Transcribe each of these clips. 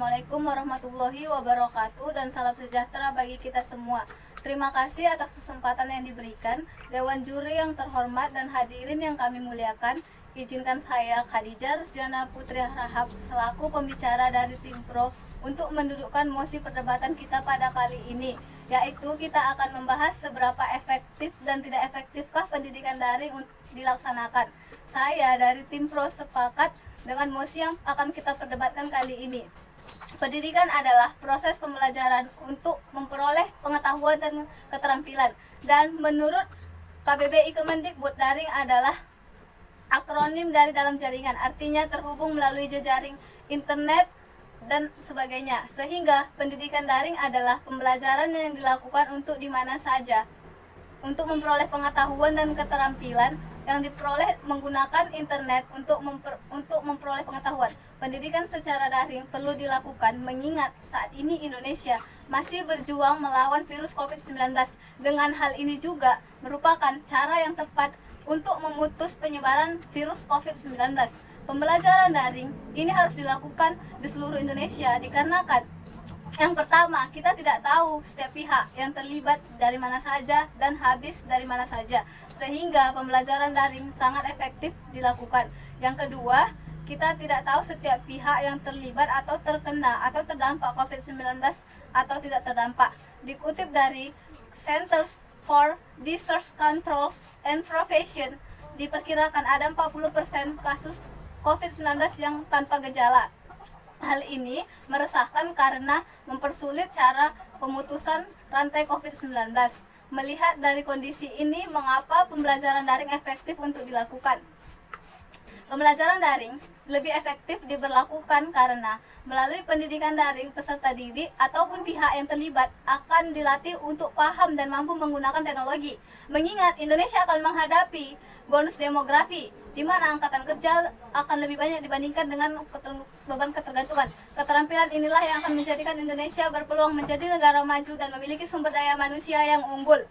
Assalamualaikum warahmatullahi wabarakatuh dan salam sejahtera bagi kita semua. Terima kasih atas kesempatan yang diberikan. Dewan Juri yang terhormat dan hadirin yang kami muliakan, izinkan saya Khadijah Rusdiana Putri Rahab selaku pembicara dari tim Pro untuk mendudukkan mosi perdebatan kita pada kali ini, yaitu kita akan membahas seberapa efektif dan tidak efektifkah pendidikan daring dilaksanakan. Saya dari tim Pro sepakat dengan mosi yang akan kita perdebatkan kali ini. Pendidikan adalah proses pembelajaran untuk memperoleh pengetahuan dan keterampilan, dan menurut KBBI Kemendikbud, daring adalah akronim dari dalam jaringan, artinya terhubung melalui jejaring internet dan sebagainya, sehingga pendidikan daring adalah pembelajaran yang dilakukan untuk di mana saja untuk memperoleh pengetahuan dan keterampilan yang diperoleh menggunakan internet untuk memperoleh pengetahuan. Pendidikan secara daring perlu dilakukan mengingat saat ini Indonesia masih berjuang melawan virus COVID-19. Dengan hal ini juga merupakan cara yang tepat untuk memutus penyebaran virus COVID-19. Pembelajaran daring ini harus dilakukan di seluruh Indonesia dikarenakan yang pertama, kita tidak tahu setiap pihak yang terlibat dari mana saja dan habis dari mana saja, sehingga pembelajaran daring sangat efektif dilakukan. Yang kedua, kita tidak tahu setiap pihak yang terlibat atau terkena atau terdampak COVID-19 atau tidak terdampak. Dikutip dari Centers for Disease Control and Prevention, diperkirakan ada 40% kasus COVID-19 yang tanpa gejala. Hal ini meresahkan karena mempersulit cara pemutusan rantai COVID-19. Melihat dari kondisi ini, mengapa pembelajaran daring efektif untuk dilakukan? Pembelajaran daring lebih efektif diberlakukan karena melalui pendidikan daring, peserta didik ataupun pihak yang terlibat akan dilatih untuk paham dan mampu menggunakan teknologi. Mengingat Indonesia akan menghadapi bonus demografi, di mana angkatan kerja akan lebih banyak dibandingkan dengan beban ketergantungan. Keterampilan inilah yang akan menjadikan Indonesia berpeluang menjadi negara maju dan memiliki sumber daya manusia yang unggul.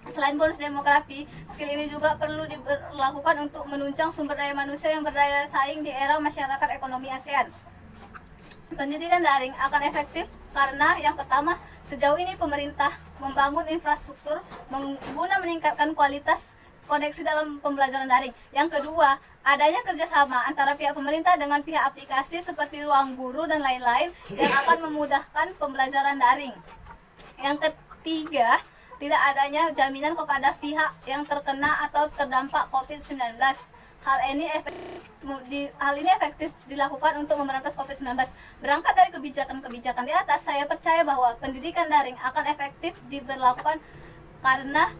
Selain bonus demografi, skill ini juga perlu dilakukan untuk menunjang sumber daya manusia yang berdaya saing di era masyarakat ekonomi ASEAN. Pendidikan daring akan efektif karena yang pertama, sejauh ini pemerintah membangun infrastruktur guna meningkatkan kualitas koneksi dalam pembelajaran daring. Yang kedua, adanya kerjasama antara pihak pemerintah dengan pihak aplikasi seperti Ruang Guru dan lain-lain yang akan memudahkan pembelajaran daring. Yang ketiga, tidak adanya jaminan kepada pihak yang terkena atau terdampak COVID-19. Hal ini efektif dilakukan untuk memberantas COVID-19. Berangkat dari kebijakan-kebijakan di atas, saya percaya bahwa pendidikan daring akan efektif diberlakukan karena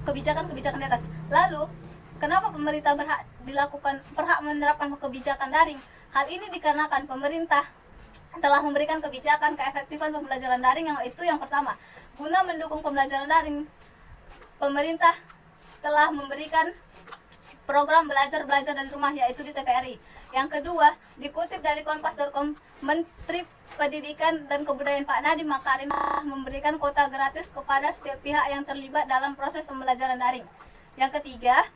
kebijakan-kebijakan di atas. Lalu, kenapa pemerintah berhak menerapkan kebijakan daring? Hal ini dikarenakan pemerintah telah memberikan kebijakan keefektifan pembelajaran daring, yang itu yang pertama. Guna mendukung pembelajaran daring, pemerintah telah memberikan program belajar dari rumah, yaitu di TPRI. Yang kedua, dikutip dari Kompas.com, Menteri Pendidikan dan Kebudayaan Pak Nadiem Makarim memberikan kuota gratis kepada setiap pihak yang terlibat dalam proses pembelajaran daring. Yang ketiga,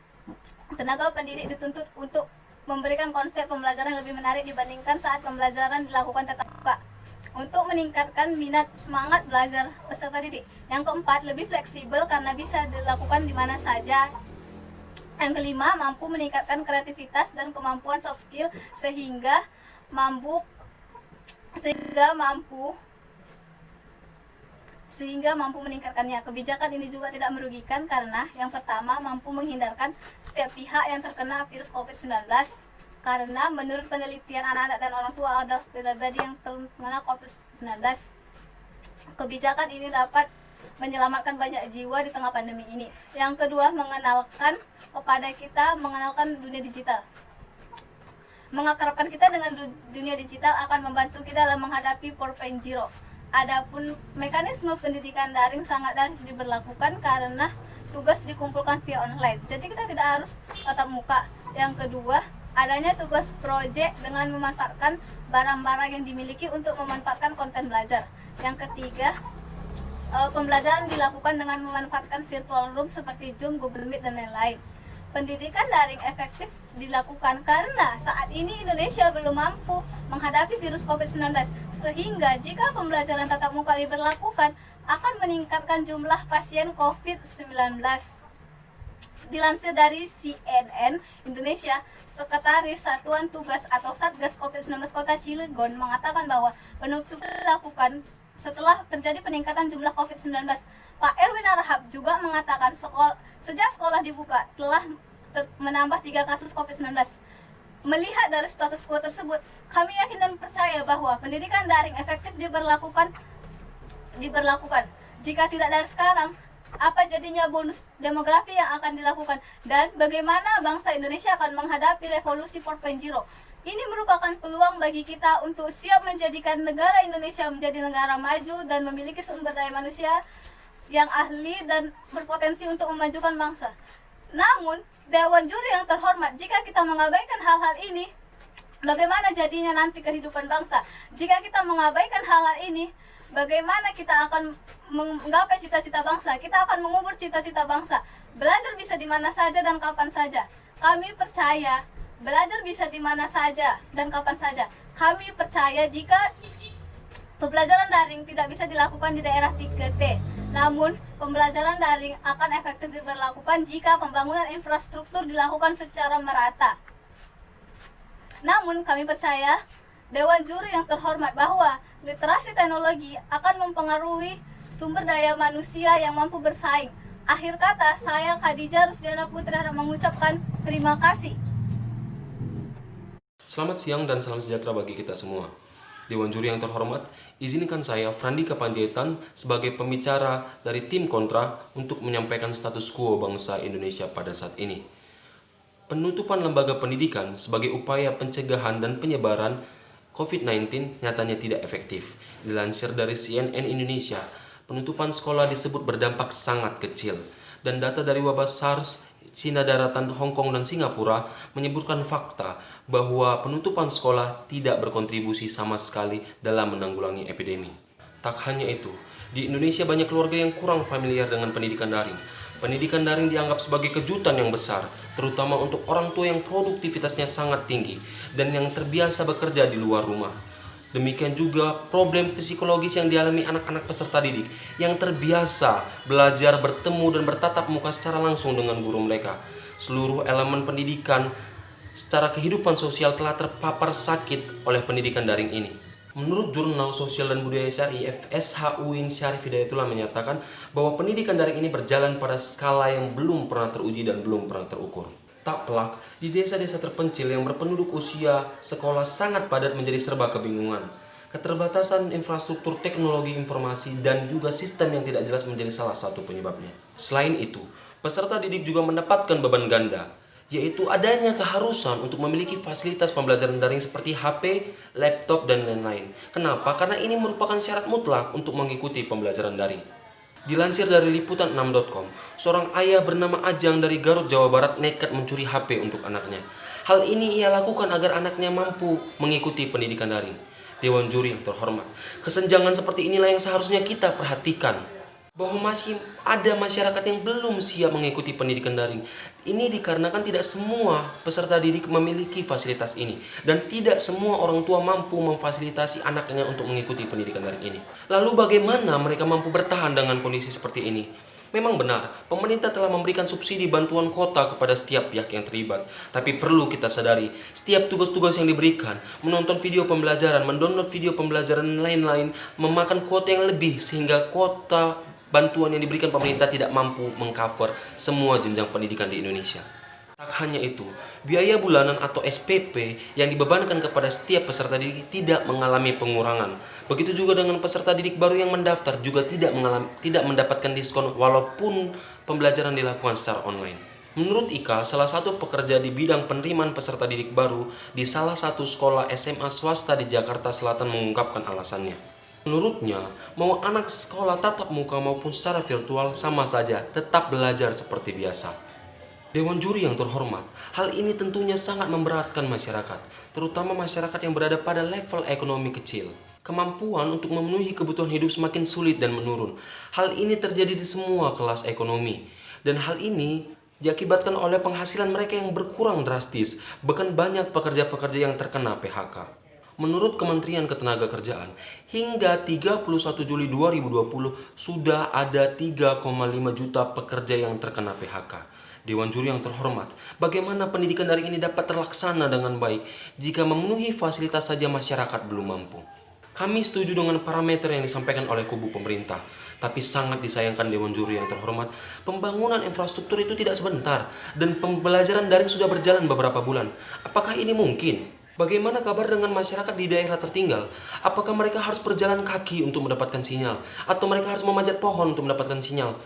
tenaga pendidik dituntut untuk memberikan konsep pembelajaran yang lebih menarik dibandingkan saat pembelajaran dilakukan tatap muka, untuk meningkatkan minat semangat belajar peserta didik. Yang keempat, lebih fleksibel karena bisa dilakukan di mana saja. Yang kelima, mampu meningkatkan kreativitas dan kemampuan soft skill sehingga mampu meningkatkannya. Kebijakan ini juga tidak merugikan karena yang pertama, mampu menghindarkan setiap pihak yang terkena virus COVID-19, karena menurut penelitian anak-anak dan orang tua adalah pribadi yang terkena COVID-19. Kebijakan ini dapat menyelamatkan banyak jiwa di tengah pandemi ini. Yang kedua, mengenalkan dunia digital. Mengakrabkan kita dengan dunia digital akan membantu kita dalam menghadapi 4.0. Adapun mekanisme pendidikan daring sangat diberlakukan karena tugas dikumpulkan via online. Jadi kita tidak harus tatap muka. Yang kedua, adanya tugas proyek dengan memanfaatkan barang-barang yang dimiliki untuk memanfaatkan konten belajar. Yang ketiga, pembelajaran dilakukan dengan memanfaatkan virtual room seperti Zoom, Google Meet, dan lain-lain. Pendidikan daring efektif dilakukan karena saat ini Indonesia belum mampu menghadapi virus COVID-19, sehingga jika pembelajaran tatap muka diberlakukan akan meningkatkan jumlah pasien COVID-19. Dilansir dari CNN Indonesia, Sekretaris Satuan Tugas atau Satgas COVID-19 Kota Cilegon mengatakan bahwa penutupan dilakukan setelah terjadi peningkatan jumlah COVID-19. Pak Erwin Harahap juga mengatakan sejak sekolah dibuka telah menambah 3 kasus COVID-19. Melihat dari status quo tersebut, kami yakin dan percaya bahwa pendidikan daring efektif diberlakukan. Jika tidak dari sekarang, apa jadinya bonus demografi yang akan dilakukan, dan bagaimana bangsa Indonesia akan menghadapi revolusi 4.0. Ini merupakan peluang bagi kita untuk siap menjadikan negara Indonesia menjadi negara maju dan memiliki sumber daya manusia yang ahli dan berpotensi untuk memajukan bangsa. Namun, Dewan Juri yang terhormat, jika kita mengabaikan hal-hal ini, bagaimana jadinya nanti kehidupan bangsa? Jika kita mengabaikan hal-hal ini, bagaimana kita akan menggapai cita-cita bangsa? Kita akan mengubur cita-cita bangsa. Belajar bisa di mana saja dan kapan saja. Kami percaya belajar bisa di mana saja dan kapan saja. Kami percaya jika pembelajaran daring tidak bisa dilakukan di daerah 3T. Namun, pembelajaran daring akan efektif diberlakukan jika pembangunan infrastruktur dilakukan secara merata. Namun, kami percaya Dewan Juri yang terhormat bahwa literasi teknologi akan mempengaruhi sumber daya manusia yang mampu bersaing. Akhir kata, saya Khadijah Rusdiana Putri mengucapkan terima kasih. Selamat siang dan salam sejahtera bagi kita semua. Dewan Juri yang terhormat, izinkan saya, Frandika Panjaitan, sebagai pembicara dari tim kontra untuk menyampaikan status quo bangsa Indonesia pada saat ini. Penutupan lembaga pendidikan sebagai upaya pencegahan dan penyebaran COVID-19 nyatanya tidak efektif. Dilansir dari CNN Indonesia, penutupan sekolah disebut berdampak sangat kecil. Dan data dari wabah SARS, Cina Daratan, Hong Kong, dan Singapura menyebutkan fakta bahwa penutupan sekolah tidak berkontribusi sama sekali dalam menanggulangi epidemi. Tak hanya itu, di Indonesia banyak keluarga yang kurang familiar dengan pendidikan daring. Pendidikan daring dianggap sebagai kejutan yang besar, terutama untuk orang tua yang produktivitasnya sangat tinggi dan yang terbiasa bekerja di luar rumah. Demikian juga problem psikologis yang dialami anak-anak peserta didik yang terbiasa belajar bertemu dan bertatap muka secara langsung dengan guru mereka. Seluruh elemen pendidikan secara kehidupan sosial telah terpapar sakit oleh pendidikan daring ini. Menurut Jurnal Sosial dan Budaya SRI, FSH UIN Syarif Hidayatullah menyatakan bahwa pendidikan daring ini berjalan pada skala yang belum pernah teruji dan belum pernah terukur. Tak pelak, di desa-desa terpencil yang berpenduduk usia sekolah sangat padat menjadi serba kebingungan. Keterbatasan infrastruktur teknologi informasi dan juga sistem yang tidak jelas menjadi salah satu penyebabnya. Selain itu, peserta didik juga mendapatkan beban ganda, yaitu adanya keharusan untuk memiliki fasilitas pembelajaran daring seperti HP, laptop, dan lain-lain. Kenapa? Karena ini merupakan syarat mutlak untuk mengikuti pembelajaran daring. Dilansir dari liputan6.com, seorang ayah bernama Ajang dari Garut, Jawa Barat nekat mencuri HP untuk anaknya. Hal ini ia lakukan agar anaknya mampu mengikuti pendidikan daring. Dewan Juri yang terhormat, kesenjangan seperti inilah yang seharusnya kita perhatikan. Bahwa masih ada masyarakat yang belum siap mengikuti pendidikan daring. Ini dikarenakan tidak semua peserta didik memiliki fasilitas ini. Dan tidak semua orang tua mampu memfasilitasi anaknya untuk mengikuti pendidikan daring ini. Lalu bagaimana mereka mampu bertahan dengan kondisi seperti ini? Memang benar, pemerintah telah memberikan subsidi bantuan kuota kepada setiap pihak yang terlibat. Tapi perlu kita sadari, setiap tugas-tugas yang diberikan, menonton video pembelajaran, mendownload video pembelajaran lain-lain, memakan kuota yang lebih sehingga kuota bantuan yang diberikan pemerintah tidak mampu mengcover semua jenjang pendidikan di Indonesia. Tak hanya itu, biaya bulanan atau SPP yang dibebankan kepada setiap peserta didik tidak mengalami pengurangan. Begitu juga dengan peserta didik baru yang mendaftar juga tidak mendapatkan diskon walaupun pembelajaran dilakukan secara online. Menurut Ika, salah satu pekerja di bidang penerimaan peserta didik baru di salah satu sekolah SMA swasta di Jakarta Selatan mengungkapkan alasannya. Menurutnya, mau anak sekolah tatap muka maupun secara virtual sama saja, tetap belajar seperti biasa. Dewan Juri yang terhormat, hal ini tentunya sangat memberatkan masyarakat, terutama masyarakat yang berada pada level ekonomi kecil. Kemampuan untuk memenuhi kebutuhan hidup semakin sulit dan menurun. Hal ini terjadi di semua kelas ekonomi. Dan hal ini diakibatkan oleh penghasilan mereka yang berkurang drastis, bahkan banyak pekerja-pekerja yang terkena PHK. Menurut Kementerian Ketenagakerjaan, hingga 31 Juli 2020 sudah ada 3,5 juta pekerja yang terkena PHK. Dewan Juri yang terhormat, bagaimana pendidikan daring ini dapat terlaksana dengan baik jika memenuhi fasilitas saja masyarakat belum mampu? Kami setuju dengan parameter yang disampaikan oleh kubu pemerintah, tapi sangat disayangkan Dewan Juri yang terhormat, pembangunan infrastruktur itu tidak sebentar dan pembelajaran daring sudah berjalan beberapa bulan. Apakah ini mungkin? Bagaimana kabar dengan masyarakat di daerah tertinggal? Apakah mereka harus berjalan kaki untuk mendapatkan sinyal? Atau mereka harus memanjat pohon untuk mendapatkan sinyal?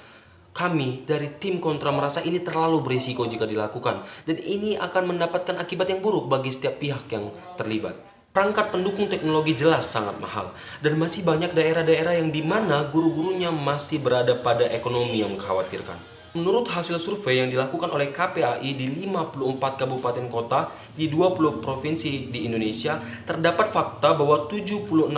Kami dari tim kontra merasa ini terlalu berisiko jika dilakukan, dan ini akan mendapatkan akibat yang buruk bagi setiap pihak yang terlibat. Perangkat pendukung teknologi jelas sangat mahal, dan masih banyak daerah-daerah yang di mana guru-gurunya masih berada pada ekonomi yang mengkhawatirkan. Menurut hasil survei yang dilakukan oleh KPAI di 54 kabupaten kota di 20 provinsi di Indonesia, terdapat fakta bahwa 76,7%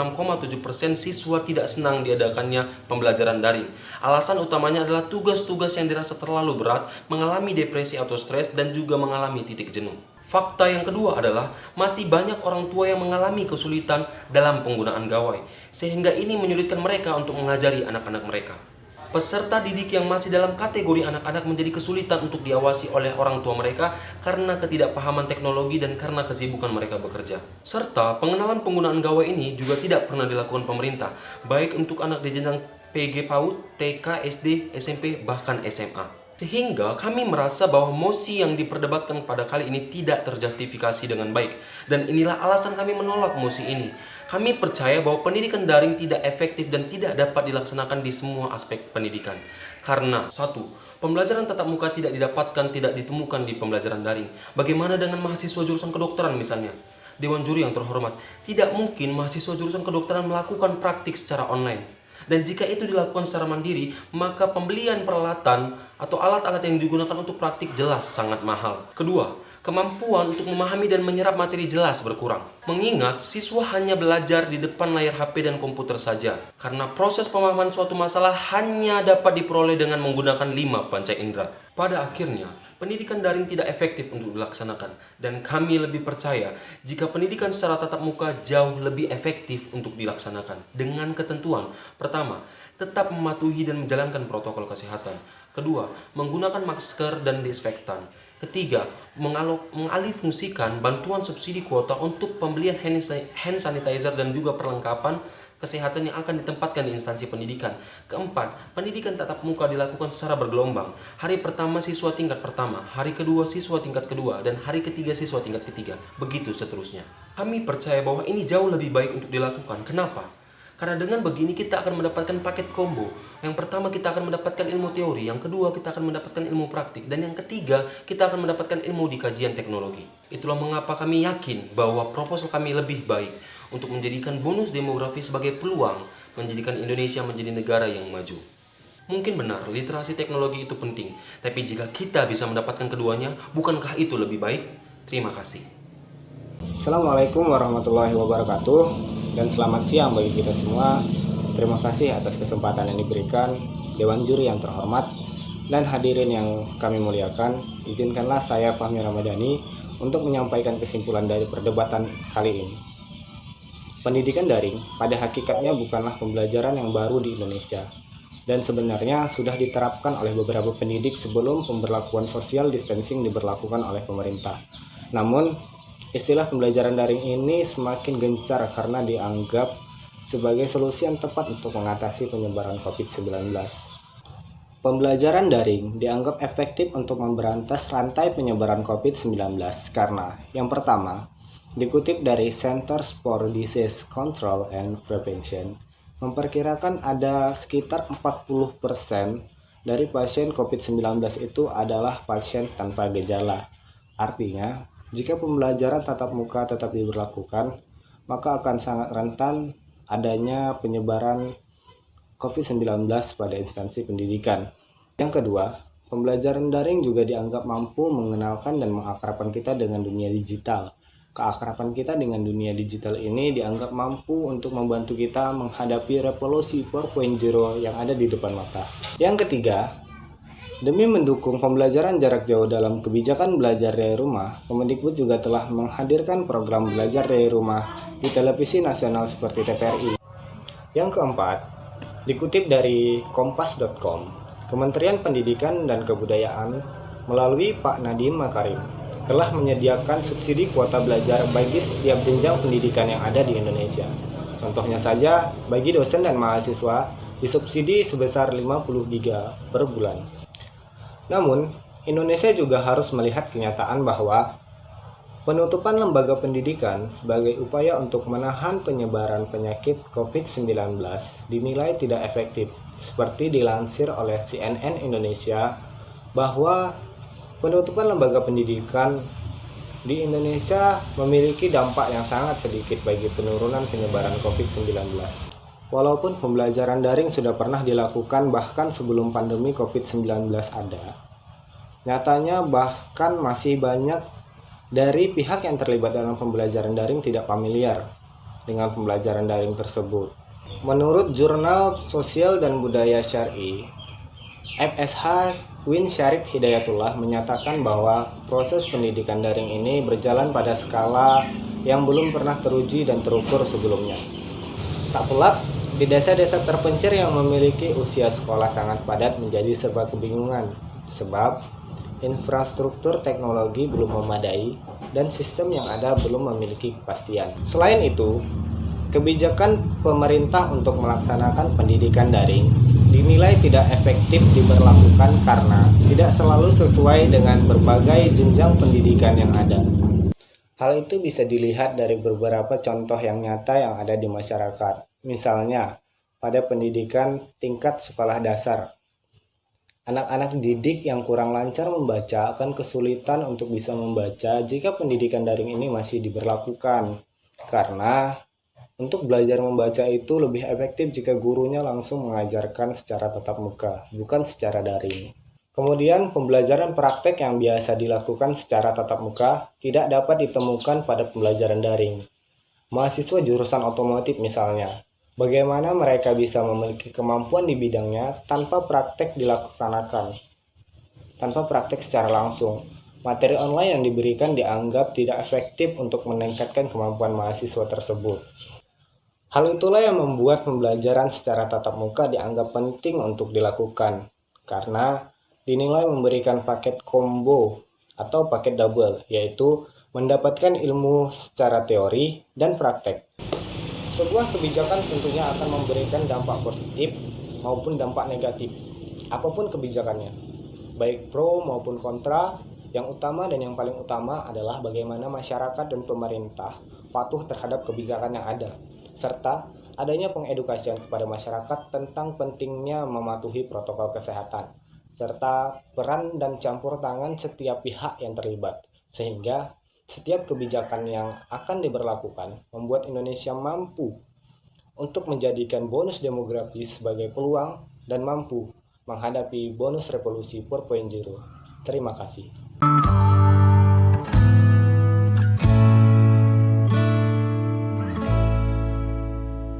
siswa tidak senang diadakannya pembelajaran daring. Alasan utamanya adalah tugas-tugas yang dirasa terlalu berat, mengalami depresi atau stres, dan juga mengalami titik jenuh. Fakta yang kedua adalah masih banyak orang tua yang mengalami kesulitan dalam penggunaan gawai, sehingga ini menyulitkan mereka untuk mengajari anak-anak mereka. Peserta didik yang masih dalam kategori anak-anak menjadi kesulitan untuk diawasi oleh orang tua mereka karena ketidakpahaman teknologi dan karena kesibukan mereka bekerja. Serta pengenalan penggunaan gawai ini juga tidak pernah dilakukan pemerintah, baik untuk anak di jenjang PG PAUD, TK, SD, SMP, bahkan SMA. Sehingga kami merasa bahwa mosi yang diperdebatkan pada kali ini tidak terjustifikasi dengan baik. Dan inilah alasan kami menolak mosi ini. Kami percaya bahwa pendidikan daring tidak efektif dan tidak dapat dilaksanakan di semua aspek pendidikan. Karena, satu, pembelajaran tatap muka tidak ditemukan di pembelajaran daring. Bagaimana dengan mahasiswa jurusan kedokteran misalnya? Dewan Juri yang terhormat, tidak mungkin mahasiswa jurusan kedokteran melakukan praktik secara online. Dan jika itu dilakukan secara mandiri, maka pembelian peralatan atau alat-alat yang digunakan untuk praktik jelas sangat mahal. Kedua, kemampuan untuk memahami dan menyerap materi jelas berkurang. Mengingat siswa hanya belajar di depan layar HP dan komputer saja. Karena proses pemahaman suatu masalah hanya dapat diperoleh dengan menggunakan 5 panca indera. Pada akhirnya, pendidikan daring tidak efektif untuk dilaksanakan, dan kami lebih percaya jika pendidikan secara tatap muka jauh lebih efektif untuk dilaksanakan dengan ketentuan. Pertama, tetap mematuhi dan menjalankan protokol kesehatan. Kedua, menggunakan masker dan disinfektan. Ketiga, mengalihfungsikan bantuan subsidi kuota untuk pembelian hand sanitizer dan juga perlengkapan kesehatan yang akan ditempatkan di instansi pendidikan. Keempat, pendidikan tatap muka dilakukan secara bergelombang. Hari pertama siswa tingkat pertama, hari kedua siswa tingkat kedua, dan hari ketiga siswa tingkat ketiga. Begitu seterusnya. Kami percaya bahwa ini jauh lebih baik untuk dilakukan. Kenapa? Karena dengan begini kita akan mendapatkan paket combo. Yang pertama kita akan mendapatkan ilmu teori, yang kedua kita akan mendapatkan ilmu praktik, dan yang ketiga kita akan mendapatkan ilmu di kajian teknologi. Itulah mengapa kami yakin bahwa proposal kami lebih baik untuk menjadikan bonus demografi sebagai peluang menjadikan Indonesia menjadi negara yang maju. Mungkin benar, literasi teknologi itu penting, tapi jika kita bisa mendapatkan keduanya, bukankah itu lebih baik? Terima kasih. Assalamualaikum warahmatullahi wabarakatuh, dan selamat siang bagi kita semua. Terima kasih atas kesempatan yang diberikan Dewan Juri yang terhormat dan hadirin yang kami muliakan. Izinkanlah saya Fahmi Ramadhani untuk menyampaikan kesimpulan dari perdebatan kali ini. Pendidikan daring pada hakikatnya bukanlah pembelajaran yang baru di Indonesia, dan sebenarnya sudah diterapkan oleh beberapa pendidik sebelum pemberlakuan social distancing diberlakukan oleh pemerintah. Namun, istilah pembelajaran daring ini semakin gencar karena dianggap sebagai solusi yang tepat untuk mengatasi penyebaran COVID-19. Pembelajaran daring dianggap efektif untuk memberantas rantai penyebaran COVID-19 karena, yang pertama, dikutip dari Centers for Disease Control and Prevention, memperkirakan ada sekitar 40% dari pasien COVID-19 itu adalah pasien tanpa gejala. Artinya, jika pembelajaran tatap muka tetap diberlakukan, maka akan sangat rentan adanya penyebaran COVID-19 pada instansi pendidikan. Yang kedua, pembelajaran daring juga dianggap mampu mengenalkan dan mengakrabkan kita dengan dunia digital. Keakraban kita dengan dunia digital ini dianggap mampu untuk membantu kita menghadapi revolusi 4.0 yang ada di depan mata. Yang ketiga, Demi mendukung pembelajaran jarak jauh dalam kebijakan belajar dari rumah, Kemendikbud juga telah menghadirkan program belajar dari rumah di televisi nasional seperti TVRI. Yang keempat, dikutip dari kompas.com, Kementerian Pendidikan dan Kebudayaan melalui Pak Nadiem Makarim telah menyediakan subsidi kuota belajar bagi setiap jenjang pendidikan yang ada di Indonesia. Contohnya saja, bagi dosen dan mahasiswa disubsidi sebesar 50 giga per bulan. Namun, Indonesia juga harus melihat kenyataan bahwa penutupan lembaga pendidikan sebagai upaya untuk menahan penyebaran penyakit COVID-19 dinilai tidak efektif, seperti dilansir oleh CNN Indonesia bahwa penutupan lembaga pendidikan di Indonesia memiliki dampak yang sangat sedikit bagi penurunan penyebaran COVID-19. Walaupun pembelajaran daring sudah pernah dilakukan bahkan sebelum pandemi COVID-19 ada, nyatanya bahkan masih banyak dari pihak yang terlibat dalam pembelajaran daring tidak familiar dengan pembelajaran daring tersebut. Menurut Jurnal Sosial dan Budaya Syar'i, FSH Win Syarif Hidayatullah menyatakan bahwa proses pendidikan daring ini berjalan pada skala yang belum pernah teruji dan terukur sebelumnya. Tak pelak, di desa-desa terpencil yang memiliki usia sekolah sangat padat menjadi serba kebingungan, sebab infrastruktur teknologi belum memadai dan sistem yang ada belum memiliki kepastian. Selain itu, kebijakan pemerintah untuk melaksanakan pendidikan daring dinilai tidak efektif diberlakukan karena tidak selalu sesuai dengan berbagai jenjang pendidikan yang ada. Hal itu bisa dilihat dari beberapa contoh yang nyata yang ada di masyarakat. Misalnya, pada pendidikan tingkat sekolah dasar, anak-anak didik yang kurang lancar membaca akan kesulitan untuk bisa membaca jika pendidikan daring ini masih diberlakukan. Karena untuk belajar membaca itu lebih efektif jika gurunya langsung mengajarkan secara tatap muka, bukan secara daring. Kemudian, pembelajaran praktek yang biasa dilakukan secara tatap muka tidak dapat ditemukan pada pembelajaran daring. Mahasiswa jurusan otomotif misalnya, bagaimana mereka bisa memiliki kemampuan di bidangnya tanpa praktek dilaksanakan, tanpa praktek secara langsung. Materi online yang diberikan dianggap tidak efektif untuk meningkatkan kemampuan mahasiswa tersebut. Hal itulah yang membuat pembelajaran secara tatap muka dianggap penting untuk dilakukan, karena dinilai memberikan paket combo atau paket double, yaitu mendapatkan ilmu secara teori dan praktek. Sebuah kebijakan tentunya akan memberikan dampak positif maupun dampak negatif, apapun kebijakannya, baik pro maupun kontra. Yang utama dan yang paling utama adalah bagaimana masyarakat dan pemerintah patuh terhadap kebijakan yang ada, serta adanya pengedukasian kepada masyarakat tentang pentingnya mematuhi protokol kesehatan, serta peran dan campur tangan setiap pihak yang terlibat, sehingga setiap kebijakan yang akan diberlakukan membuat Indonesia mampu untuk menjadikan bonus demografis sebagai peluang dan mampu menghadapi bonus revolusi 4.0. Terima kasih.